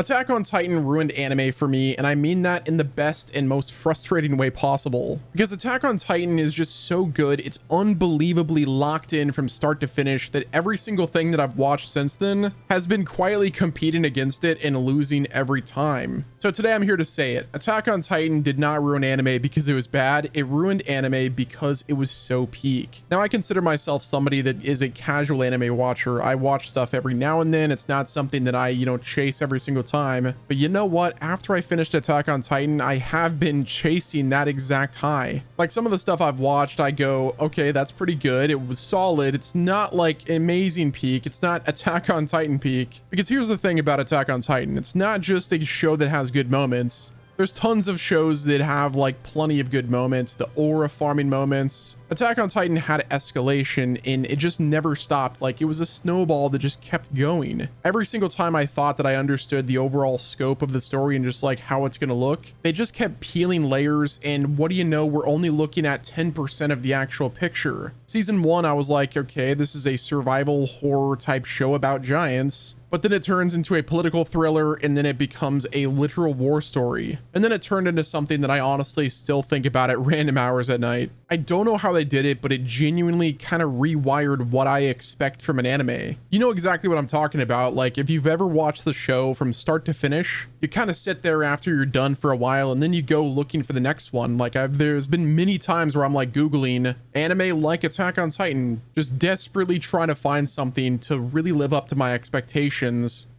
Attack on Titan ruined anime for me, and I mean that in the best and most frustrating way possible. Because Attack on Titan is just so good, it's unbelievably locked in from start to finish that every single thing that I've watched since then has been quietly competing against it and losing every time. So today I'm here to say it. Attack on Titan did not ruin anime because it was bad, it ruined anime because it was so peak. Now I consider myself somebody that is a casual anime watcher. I watch stuff every now and then. It's not something that I, chase every single time. But you know what? After I finished Attack on Titan, I have been chasing that exact high. Like some of the stuff I've watched, I go, okay, that's pretty good. It was solid. It's not like amazing peak. It's not Attack on Titan peak. Because here's the thing about Attack on Titan. It's not just a show that has good moments. There's tons of shows that have like plenty of good moments, the aura farming moments. Attack on Titan had Escalation and it just never stopped. Like it was a snowball that just kept going. Every single time I thought that I understood the overall scope of the story and just like how it's going to look, they just kept peeling layers. And what do you know? We're only looking at 10% of the actual picture. Season 1, I was like, okay, this is a survival horror type show about giants. But then it turns into a political thriller and then it becomes a literal war story. And then it turned into something that I honestly still think about at random hours at night. I don't know how they did it, but it genuinely kind of rewired what I expect from an anime. You know exactly what I'm talking about. Like if you've ever watched the show from start to finish, you kind of sit there after you're done for a while and then you go looking for the next one. Like there's been many times where I'm like Googling anime like Attack on Titan, just desperately trying to find something to really live up to my expectations.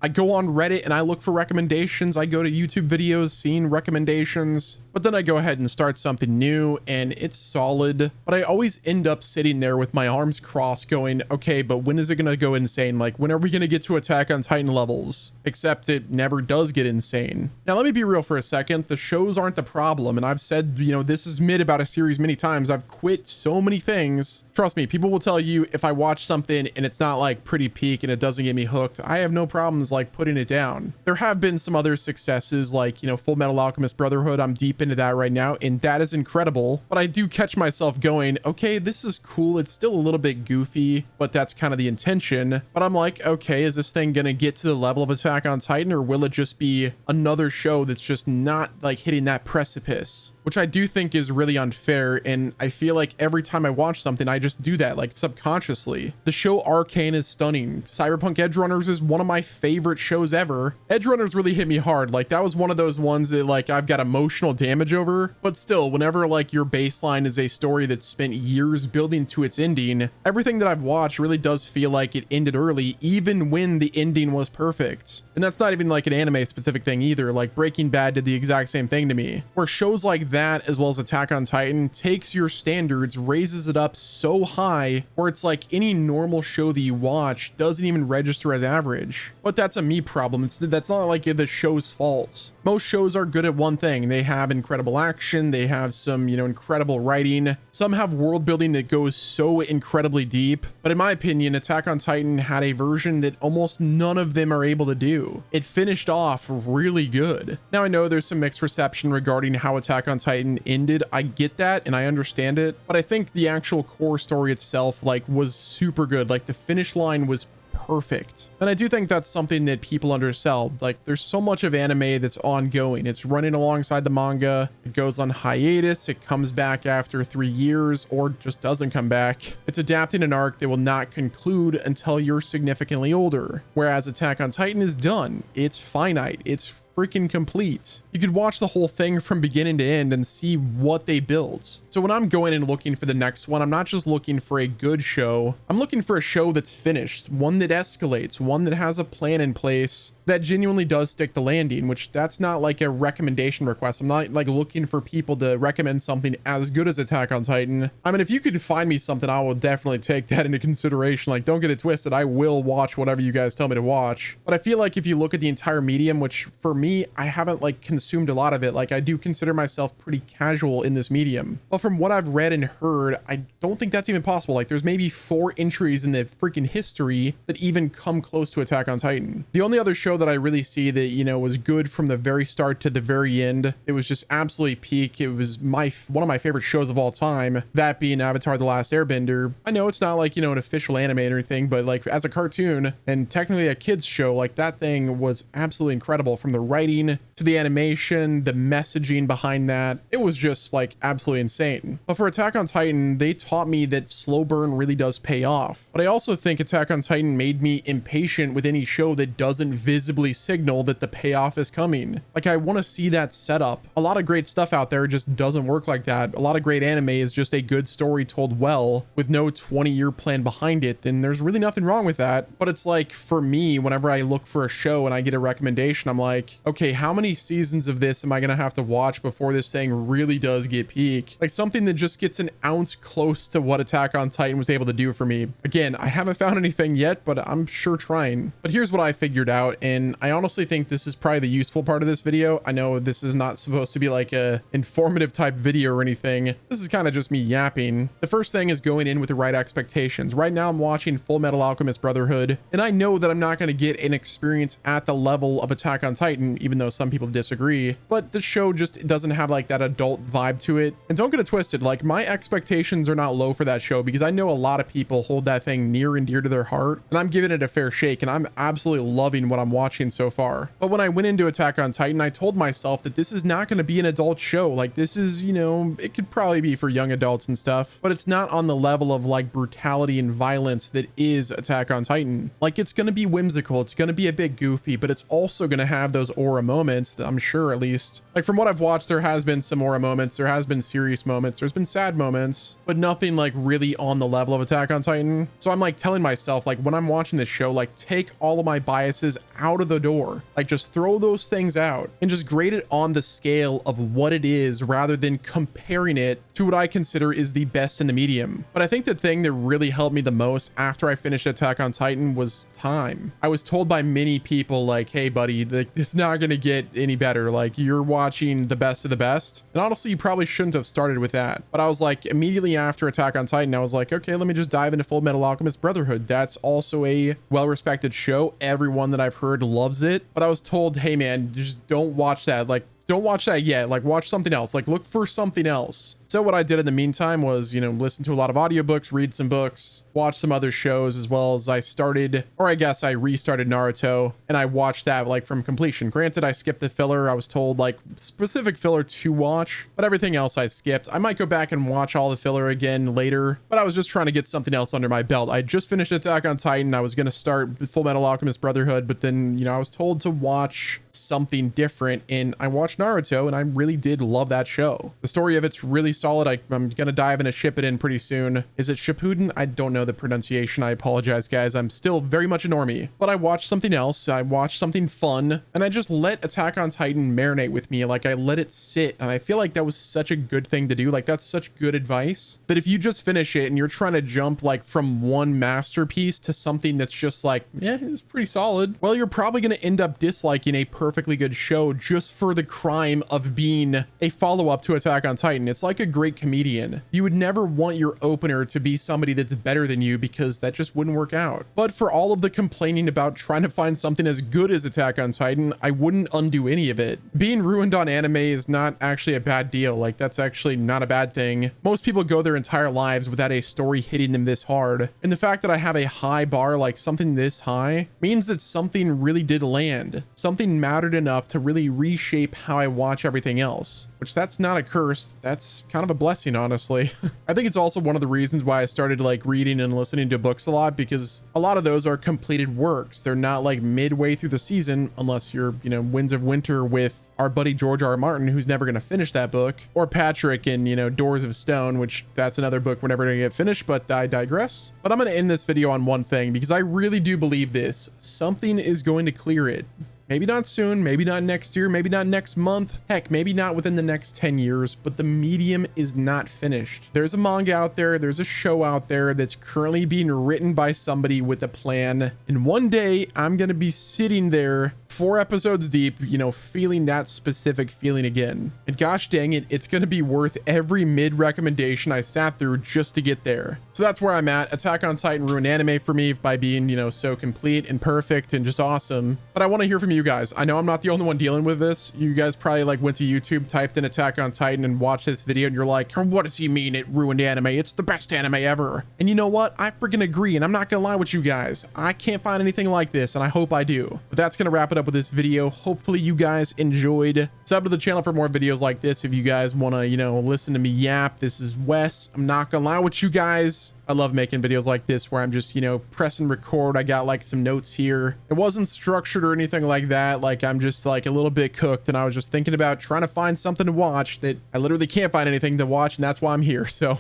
I go on Reddit and I look for recommendations. I go to YouTube videos, seeing recommendations, but then I go ahead and start something new and it's solid. But I always end up sitting there with my arms crossed going, okay, but when is it going to go insane? Like when are we going to get to Attack on Titan levels? Except it never does get insane. Now, let me be real for a second. The shows aren't the problem. And I've said, this is mid about a series many times. I've quit so many things. Trust me, people will tell you if I watch something and it's not like pretty peak and it doesn't get me hooked, I have no problems like putting it down. There have been some other successes like, Full Metal Alchemist Brotherhood. I'm deep into that right now and that is incredible. But I do catch myself going, okay, this is cool. It's still a little bit goofy, but that's kind of the intention. But I'm like, okay, is this thing gonna get to the level of Attack on Titan or will it just be another show that's just not like hitting that precipice? Which I do think is really unfair. And I feel like every time I watch something, I just do that like subconsciously. The show Arcane is stunning. Cyberpunk Edgerunners is one of my favorite shows ever. Edgerunners really hit me hard. Like that was one of those ones that like I've got emotional damage over, but still whenever like your baseline is a story that spent years building to its ending, everything that I've watched really does feel like it ended early, even when the ending was perfect. And that's not even like an anime specific thing either. Like Breaking Bad did the exact same thing to me, where shows like that, as well as Attack on Titan, takes your standards, raises it up so high where it's like any normal show that you watch doesn't even register as average. But that's a me problem. That's not like the show's fault. Most shows are good at one thing. They have incredible action. They have some, incredible writing. Some have world building that goes so incredibly deep. But in my opinion, Attack on Titan had a version that almost none of them are able to do. It finished off really good. Now I know there's some mixed reception regarding how Attack on Titan ended. I get that and I understand it, but I think the actual core story itself was super good. Like the finish line was perfect. And I do think that's something that people undersell. Like there's so much of anime that's ongoing. It's running alongside the manga. It goes on hiatus. It comes back after 3 years or just doesn't come back. It's adapting an arc that will not conclude until you're significantly older. Whereas Attack on Titan is done. It's finite. It's freaking complete. You could watch the whole thing from beginning to end and see what they built. So when I'm going and looking for the next one, I'm not just looking for a good show. I'm looking for a show that's finished, one that escalates, one that has a plan in place that genuinely does stick the landing, which that's not like a recommendation request. I'm not like looking for people to recommend something as good as Attack on Titan. I mean, if you could find me something, I will definitely take that into consideration. Like, don't get it twisted. I will watch whatever you guys tell me to watch. But I feel like if you look at the entire medium, which for me, I haven't like consumed a lot of it. Like I do consider myself pretty casual in this medium. But from what I've read and heard, I don't think that's even possible. Like there's maybe 4 entries in the freaking history that even come close to Attack on Titan. The only other show that I really see that, you know, was good from the very start to the very end. It was just absolutely peak. It was one of my favorite shows of all time, that being Avatar: The Last Airbender. I know it's not like, you know, an official anime or anything, but like as a cartoon and technically a kids show, like that thing was absolutely incredible, from the writing to the animation, the messaging behind that. It was just like absolutely insane. But for Attack on Titan, they taught me that slow burn really does pay off. But I also think Attack on Titan made me impatient with any show that doesn't visibly signal that the payoff is coming. Like, I want to see that setup. A lot of great stuff out there just doesn't work like that. A lot of great anime is just a good story told well with no 20-year plan behind it, and there's really nothing wrong with that. But it's like, for me, whenever I look for a show and I get a recommendation, I'm like, okay, how many seasons of this am I gonna have to watch before this thing really does get peak? Like something that just gets an ounce close to what Attack on Titan was able to do for me. Again, I haven't found anything yet, but I'm sure trying. But here's what I figured out, and I honestly think this is probably the useful part of this video. I know this is not supposed to be like a informative type video or anything. This is kind of just me yapping. The first thing is going in with the right expectations. Right now I'm watching Full Metal Alchemist Brotherhood, and I know that I'm not going to get an experience at the level of Attack on Titan, even though some people disagree, but the show just doesn't have like that adult vibe to it. And don't get it twisted, like my expectations are not low for that show, because I know a lot of people hold that thing near and dear to their heart, and I'm giving it a fair shake, and I'm absolutely loving what I'm watching so far. But when I went into Attack on Titan, I told myself that this is not going to be an adult show. Like, this is, you know, it could probably be for young adults and stuff, but it's not on the level of like brutality and violence that is Attack on Titan. Like, it's going to be whimsical, it's going to be a bit goofy, but it's also going to have those aura moments that I'm sure, at least, like from what I've watched, there has been some aura moments, there has been serious moments, there's been sad moments, but nothing like really on the level of Attack on Titan. So I'm like telling myself, like when I'm watching this show, like take all of my biases out of the door, like just throw those things out and just grade it on the scale of what it is, rather than comparing it to what I consider is the best in the medium. But I think the thing that really helped me the most after I finished Attack on Titan was time. I was told by many people like, hey buddy, like it's not gonna get any better, like you're watching the best of the best. And honestly, you probably shouldn't have started with that. But I was like, immediately after Attack on Titan, I was like, okay, let me just dive into Full Metal Alchemist Brotherhood. That's also a well-respected show. Everyone that I've heard loves it. But I was told, hey man, just don't watch that. Like, don't watch that yet. Like, watch something else. Like, look for something else. So what I did in the meantime was, you know, listen to a lot of audiobooks, read some books, watch some other shows, as well as I started, or I guess I restarted Naruto, and I watched that like from completion. Granted, I skipped the filler. I was told like specific filler to watch, but everything else I skipped. I might go back and watch all the filler again later, but I was just trying to get something else under my belt. I just finished Attack on Titan. I was going to start Full Metal Alchemist Brotherhood, but then, you know, I was told to watch something different, and I watched Naruto, and I really did love that show. The story of it's really solid. I'm gonna dive in and ship it in pretty soon. Is it Shippuden? I don't know the pronunciation. I apologize, guys. I'm still very much a normie. But I watched something else. I watched something fun, and I just let Attack on Titan marinate with me. Like, I let it sit, and I feel like that was such a good thing to do. Like, that's such good advice that if you just finish it and you're trying to jump like from one masterpiece to something that's just like, yeah, it's pretty solid, well, you're probably gonna end up disliking a perfectly good show just for the crime of being a follow-up to Attack on Titan. It's like a great comedian. You would never want your opener to be somebody that's better than you, because that just wouldn't work out. But for all of the complaining about trying to find something as good as Attack on Titan, I wouldn't undo any of it. Being ruined on anime is not actually a bad deal. Like, that's actually not a bad thing. Most people go their entire lives without a story hitting them this hard. And the fact that I have a high bar, like something this high, means that something really did land. Something mattered enough to really reshape how I watch everything else. Which, that's not a curse. That's kind of a blessing, honestly. I think it's also one of the reasons why I started like reading and listening to books a lot, because a lot of those are completed works. They're not like midway through the season, unless you're, you know, Winds of Winter with our buddy George R. R. Martin, who's never going to finish that book, or Patrick in, you know, Doors of Stone, which that's another book we're never going to get finished, but I digress. But I'm going to end this video on one thing, because I really do believe this. Something is going to clear it. Maybe not soon, maybe not next year, maybe not next month, heck, maybe not within the next 10 years, but the medium is not finished. There's a manga out there, there's a show out there that's currently being written by somebody with a plan, and one day I'm gonna be sitting there 4 episodes deep, you know, feeling that specific feeling again. And gosh dang it, it's going to be worth every mid recommendation I sat through just to get there. So that's where I'm at. Attack on Titan ruined anime for me by being, you know, so complete and perfect and just awesome. But I want to hear from you guys. I know I'm not the only one dealing with this. You guys probably like went to YouTube, typed in Attack on Titan and watched this video and you're like, what does he mean it ruined anime? It's the best anime ever. And you know what? I freaking agree. And I'm not gonna lie with you guys. I can't find anything like this and I hope I do. But that's gonna wrap it up with this video. Hopefully you guys enjoyed. Sub to the channel for more videos like this if you guys want to, you know, listen to me yap. This is Wes. I'm not gonna lie with you guys. I love making videos like this where I'm just, you know, pressing record. I got like some notes here. It wasn't structured or anything like that. Like I'm just like a little bit cooked and I was just thinking about trying to find something to watch that I literally can't find anything to watch, and that's why I'm here. So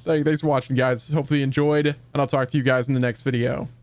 thanks for watching, guys. Hopefully you enjoyed, and I'll talk to you guys in the next video.